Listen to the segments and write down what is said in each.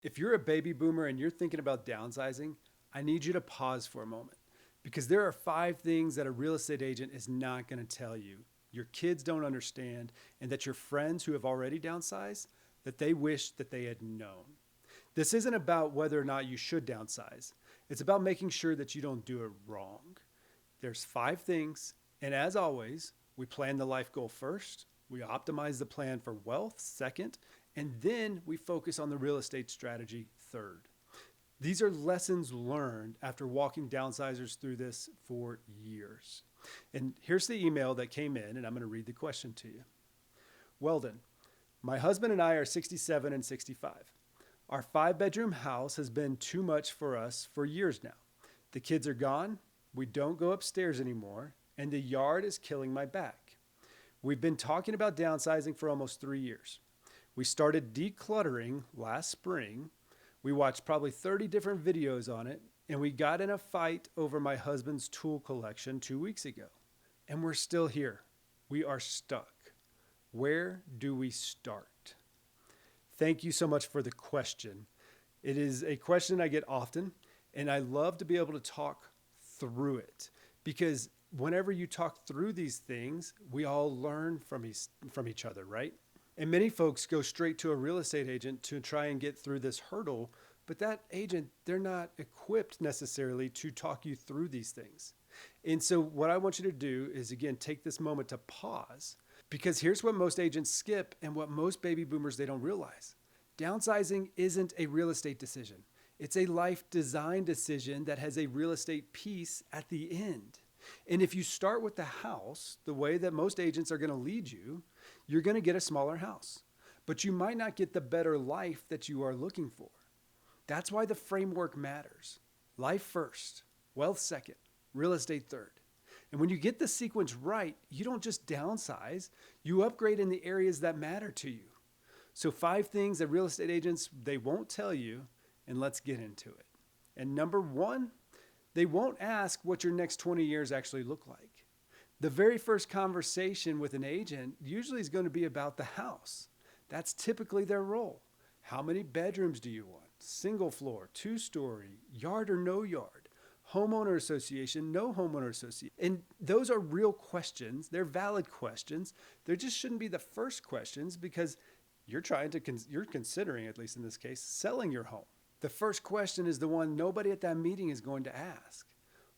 If you're a baby boomer and you're thinking about downsizing, I need you to pause for a moment because there are 5 things that a real estate agent is not going to tell you. Your kids don't understand, and that your friends who have already downsized, that they wish that they had known. This isn't about whether or not you should downsize. It's about making sure that you don't do it wrong. There's 5 things, and as always, we plan the life goal first, we optimize the plan for wealth second, and then we focus on the real estate strategy third. These are lessons learned after walking downsizers through this for years. And here's the email that came in, and I'm going to read the question to you. Weldon, my husband and I are 67 and 65. Our 5-bedroom house has been too much for us for years now. The kids are gone, we don't go upstairs anymore, and the yard is killing my back. We've been talking about downsizing for almost 3 years. We started decluttering last spring. We watched probably 30 different videos on it, and we got in a fight over my husband's tool collection 2 weeks ago. And we're still here. We are stuck. Where do we start? Thank you so much for the question. It is a question I get often, and I love to be able to talk through it because whenever you talk through these things, we all learn from each other, right? And many folks go straight to a real estate agent to try and get through this hurdle, but that agent, they're not equipped necessarily to talk you through these things. And so what I want you to do is, again, take this moment to pause, because here's what most agents skip and what most baby boomers, they don't realize. Downsizing isn't a real estate decision. It's a life design decision that has a real estate piece at the end. And if you start with the house, the way that most agents are going to lead you, you're going to get a smaller house, but you might not get the better life that you are looking for. That's why the framework matters. Life first, wealth second, real estate third. And when you get the sequence right, you don't just downsize, you upgrade in the areas that matter to you. So 5 things that real estate agents, they won't tell you, and let's get into it. And number 1, they won't ask what your next 20 years actually look like. The very first conversation with an agent usually is going to be about the house. That's typically their role. How many bedrooms do you want? Single floor, 2-story, yard or no yard, homeowner association, no homeowner association. And those are real questions. They're valid questions. They just shouldn't be the first questions because you're considering, at least in this case, selling your home. The first question is the one nobody at that meeting is going to ask.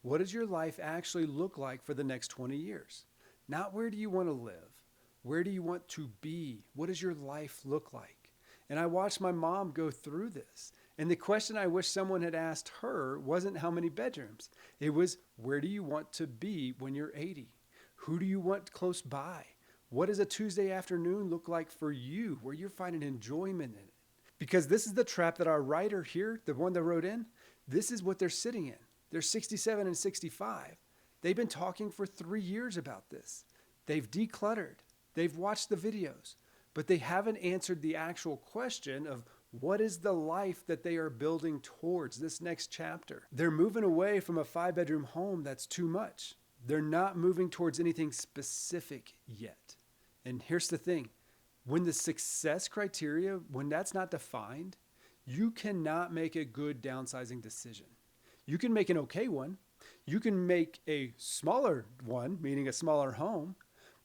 What does your life actually look like for the next 20 years? Not where do you want to live? Where do you want to be? What does your life look like? And I watched my mom go through this. And the question I wish someone had asked her wasn't how many bedrooms. It was, where do you want to be when you're 80? Who do you want close by? What does a Tuesday afternoon look like for you where you're finding enjoyment in it? Because this is the trap that our writer here, the one that wrote in, this is what they're sitting in. They're 67 and 65. They've been talking for 3 years about this. They've decluttered. They've watched the videos, but they haven't answered the actual question of what is the life that they are building towards this next chapter. They're moving away from a 5-bedroom home that's too much. They're not moving towards anything specific yet. And here's the thing. When the success criteria, when that's not defined, you cannot make a good downsizing decision. You can make an okay one. You can make a smaller one, meaning a smaller home,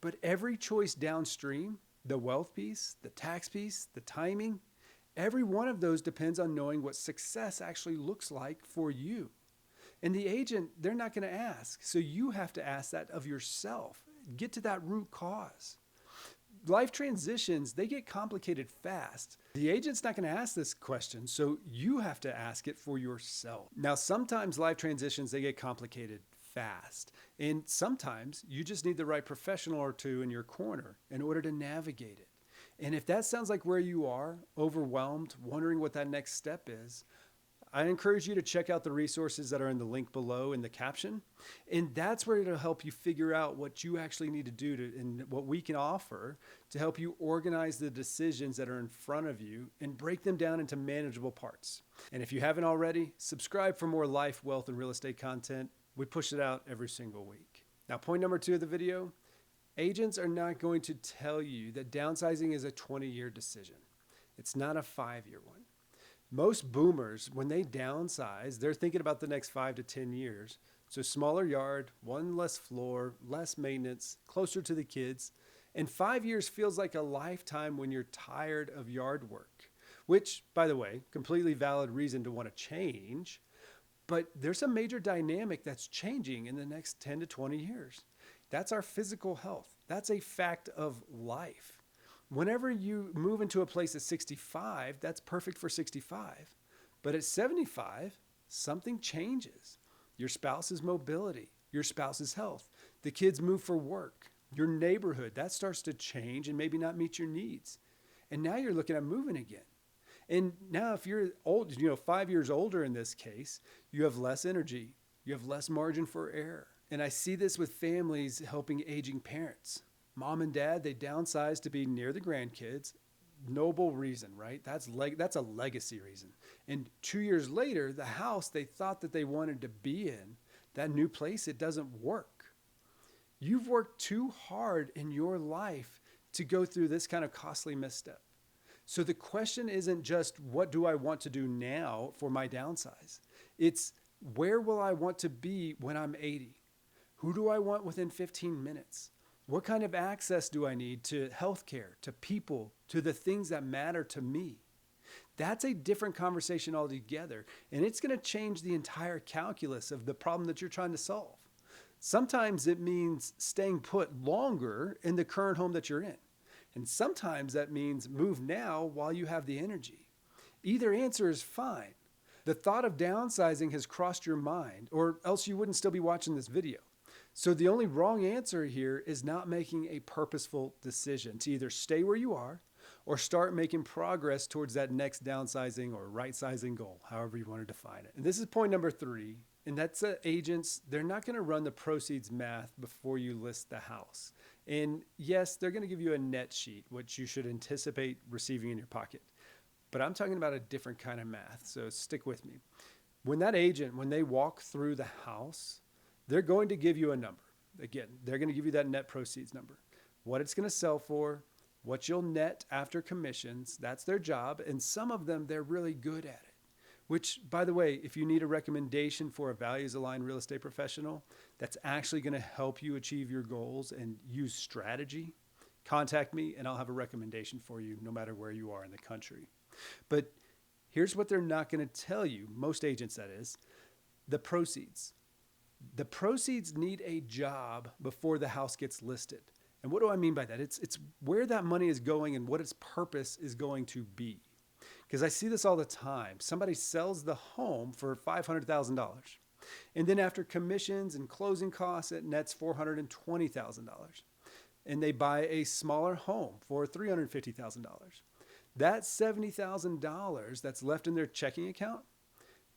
but every choice downstream, the wealth piece, the tax piece, the timing, every one of those depends on knowing what success actually looks like for you. And the agent, they're not going to ask. So you have to ask that of yourself. Get to that root cause. Life transitions, they get complicated fast. The agent's not going to ask this question, so you have to ask it for yourself. Now, sometimes life transitions, they get complicated fast. And sometimes you just need the right professional or two in your corner in order to navigate it. And if that sounds like where you are, overwhelmed, wondering what that next step is, I encourage you to check out the resources that are in the link below in the caption. And that's where it'll help you figure out what you actually need to do and what we can offer to help you organize the decisions that are in front of you and break them down into manageable parts. And if you haven't already, subscribe for more life, wealth, and real estate content. We push it out every single week. Now, point number 2 of the video, agents are not going to tell you that downsizing is a 20-year decision. It's not a 5-year one. Most boomers, when they downsize, they're thinking about the next 5 to 10 years. So smaller yard, one less floor, less maintenance, closer to the kids. And 5 years feels like a lifetime when you're tired of yard work, which, by the way, completely valid reason to want to change. But there's a major dynamic that's changing in the next 10 to 20 years. That's our physical health. That's a fact of life. Whenever you move into a place at 65, that's perfect for 65. But at 75, something changes. Your spouse's mobility, your spouse's health, the kids move for work, your neighborhood, that starts to change and maybe not meet your needs. And now you're looking at moving again. And now if you're old, 5 years older in this case, you have less energy, you have less margin for error. And I see this with families helping aging parents. Mom and dad, they downsize to be near the grandkids. Noble reason, right? That's a legacy reason. And 2 years later, the house they thought that they wanted to be in, that new place, it doesn't work. You've worked too hard in your life to go through this kind of costly misstep. So the question isn't just what do I want to do now for my downsize? It's where will I want to be when I'm 80? Who do I want within 15 minutes? What kind of access do I need to healthcare, to people, to the things that matter to me? That's a different conversation altogether, and it's going to change the entire calculus of the problem that you're trying to solve. Sometimes it means staying put longer in the current home that you're in, and sometimes that means move now while you have the energy. Either answer is fine. The thought of downsizing has crossed your mind, or else you wouldn't still be watching this video. So the only wrong answer here is not making a purposeful decision to either stay where you are or start making progress towards that next downsizing or right-sizing goal, however you want to define it. And this is point number 3, and that's agents, they're not going to run the proceeds math before you list the house. And yes, they're going to give you a net sheet, which you should anticipate receiving in your pocket. But I'm talking about a different kind of math, so stick with me. When that agent, when they walk through the house, they're going to give you a number. Again, they're going to give you that net proceeds number. What it's going to sell for, what you'll net after commissions, that's their job. And some of them, they're really good at it. Which, by the way, if you need a recommendation for a values-aligned real estate professional that's actually going to help you achieve your goals and use strategy, contact me and I'll have a recommendation for you no matter where you are in the country. But here's what they're not going to tell you, most agents that is, the proceeds. The proceeds need a job before the house gets listed. And what do I mean by that? It's where that money is going and what its purpose is going to be. Because I see this all the time. Somebody sells the home for $500,000. And then after commissions and closing costs, it nets $420,000. And they buy a smaller home for $350,000. That $70,000 that's left in their checking account,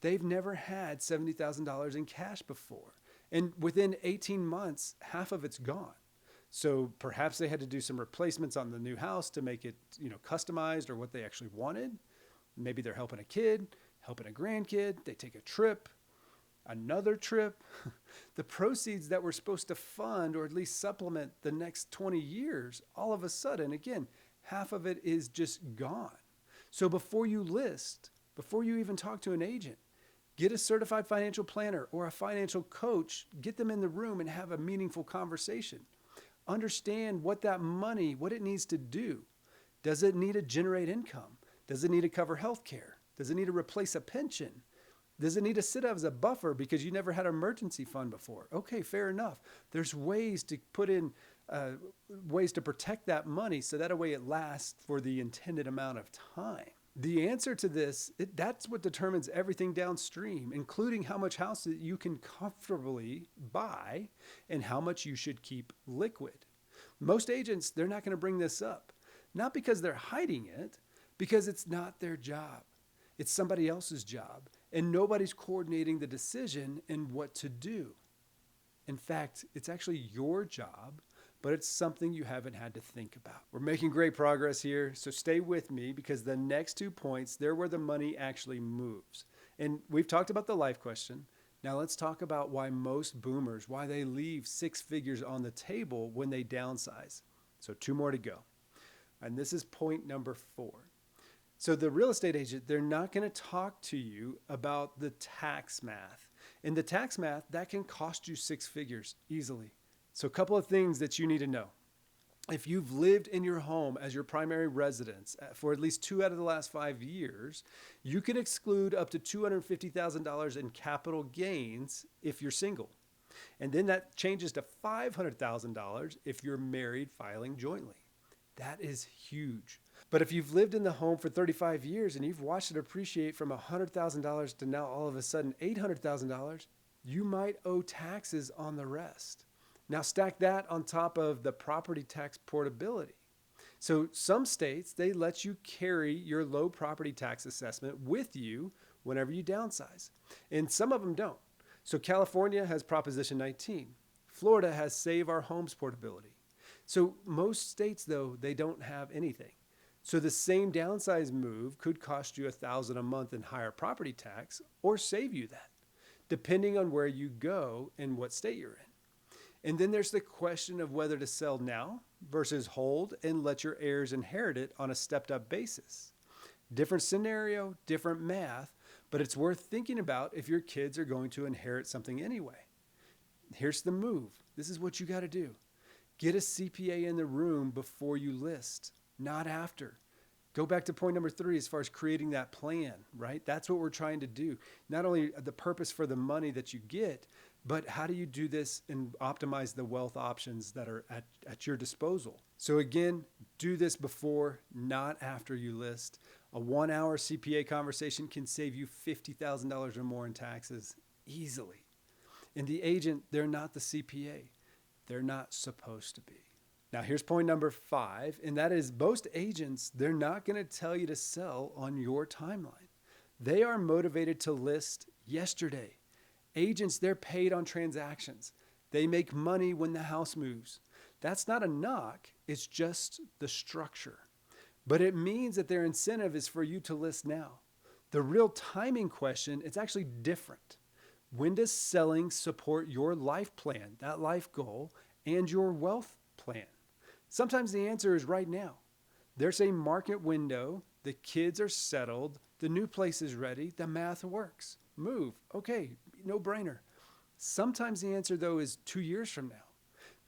they've never had $70,000 in cash before. And within 18 months, half of it's gone. So perhaps they had to do some replacements on the new house to make it, customized or what they actually wanted. Maybe they're helping a kid, helping a grandkid. They take a trip, another trip. The proceeds that were supposed to fund or at least supplement the next 20 years, all of a sudden, again, half of it is just gone. So before you list, before you even talk to an agent, get a certified financial planner or a financial coach, get them in the room and have a meaningful conversation. Understand what that money, what it needs to do. Does it need to generate income? Does it need to cover health care? Does it need to replace a pension? Does it need to sit as a buffer because you never had an emergency fund before? Okay, fair enough. There's ways to put in, ways to protect that money so that way it lasts for the intended amount of time. The answer to this, that's what determines everything downstream, including how much house that you can comfortably buy and how much you should keep liquid. Most agents, they're not going to bring this up, not because they're hiding it, because it's not their job. It's somebody else's job, and nobody's coordinating the decision and what to do. In fact, it's actually your job, but it's something you haven't had to think about. We're making great progress here, so stay with me because the next 2 points, they're where the money actually moves. And we've talked about the life question. Now let's talk about why most boomers, why they leave 6 figures on the table when they downsize. So 2 more to go. And this is point number 4. So the real estate agent, they're not going to talk to you about the tax math. And the tax math, that can cost you six figures easily. So a couple of things that you need to know. If you've lived in your home as your primary residence for at least 2 out of the last 5 years, you can exclude up to $250,000 in capital gains if you're single. And then that changes to $500,000 if you're married filing jointly. That is huge. But if you've lived in the home for 35 years and you've watched it appreciate from $100,000 to now all of a sudden $800,000, you might owe taxes on the rest. Now stack that on top of the property tax portability. So some states, they let you carry your low property tax assessment with you whenever you downsize. And some of them don't. So California has Proposition 19. Florida has Save Our Homes portability. So most states, though, they don't have anything. So the same downsize move could cost you $1,000 a month in higher property tax or save you that, depending on where you go and what state you're in. And then there's the question of whether to sell now versus hold and let your heirs inherit it on a stepped up basis. Different scenario, different math, but it's worth thinking about if your kids are going to inherit something anyway. Here's the move. This is what you got to do. Get a CPA in the room before you list, not after. Go back to point number 3 as far as creating that plan, right? That's what we're trying to do. Not only the purpose for the money that you get, but how do you do this and optimize the wealth options that are at your disposal? So again, do this before, not after you list. A 1-hour CPA conversation can save you $50,000 or more in taxes easily. And the agent, they're not the CPA. They're not supposed to be. Now here's point number 5, and that is most agents, they're not going to tell you to sell on your timeline. They are motivated to list yesterday. Agents, they're paid on transactions. They make money when the house moves. That's not a knock, it's just the structure. But it means that their incentive is for you to list now. The real timing question, it's actually different. When does selling support your life plan, that life goal, and your wealth plan? Sometimes the answer is right now. There's a market window, the kids are settled, the new place is ready, the math works. Move, okay, no brainer. Sometimes the answer though is 2 years from now.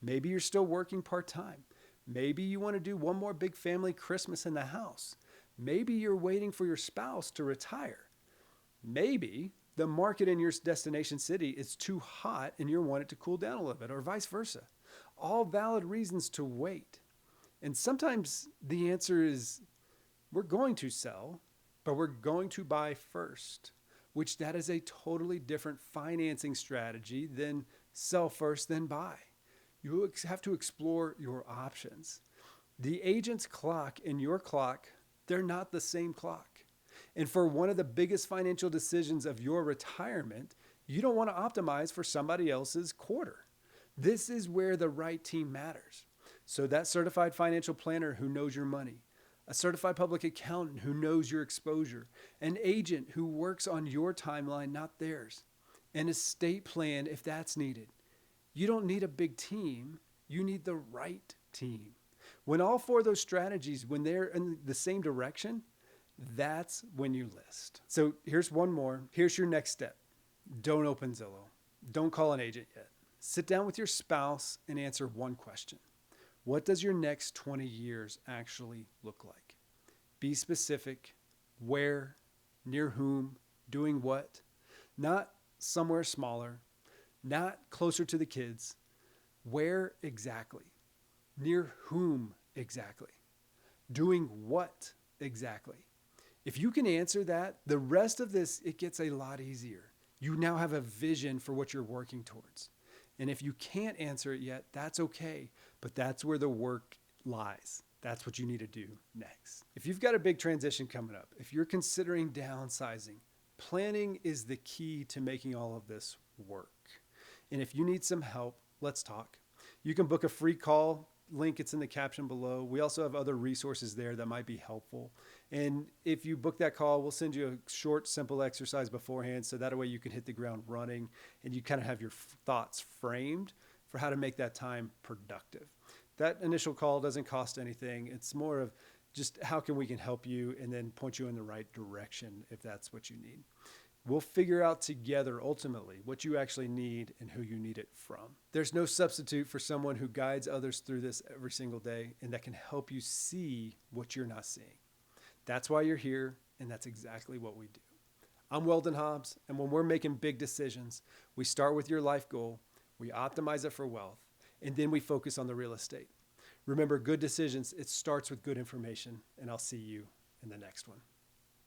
Maybe you're still working part-time. Maybe you want to do one more big family Christmas in the house. Maybe you're waiting for your spouse to retire. Maybe the market in your destination city is too hot and you want it to cool down a little bit, or vice versa. All valid reasons to wait. And sometimes the answer is we're going to sell, but we're going to buy first, which that is a totally different financing strategy than sell first, then buy. You have to explore your options. The agent's clock and your clock, they're not the same clock. And for one of the biggest financial decisions of your retirement, you don't want to optimize for somebody else's quarter. This is where the right team matters. So that certified financial planner who knows your money, a certified public accountant who knows your exposure, an agent who works on your timeline, not theirs, an estate plan if that's needed. You don't need a big team. You need the right team. When all 4 of those strategies, when they're in the same direction, that's when you list. So here's one more. Here's your next step. Don't open Zillow. Don't call an agent yet. Sit down with your spouse and answer one question. What does your next 20 years actually look like? Be specific. Where, near whom, doing what? Not somewhere smaller, not closer to the kids. Where exactly? Near whom exactly? Doing what exactly? If you can answer that, the rest of this, it gets a lot easier. You now have a vision for what you're working towards. And if you can't answer it yet, that's okay. But that's where the work lies. That's what you need to do next. If you've got a big transition coming up, if you're considering downsizing, planning is the key to making all of this work. And if you need some help, let's talk. You can book a free call. Link, it's in the caption below. We also have other resources there that might be helpful. And if you book that call, we'll send you a short, simple exercise beforehand so that way you can hit the ground running and you kind of have your thoughts framed for how to make that time productive. That initial call doesn't cost anything. It's more of just how can we can help you and then point you in the right direction if that's what you need. We'll figure out together ultimately what you actually need and who you need it from. There's no substitute for someone who guides others through this every single day and that can help you see what you're not seeing. That's why you're here, and that's exactly what we do. I'm Weldon Hobbs, and when we're making big decisions, we start with your life goal, we optimize it for wealth, and then we focus on the real estate. Remember, good decisions, it starts with good information, and I'll see you in the next one.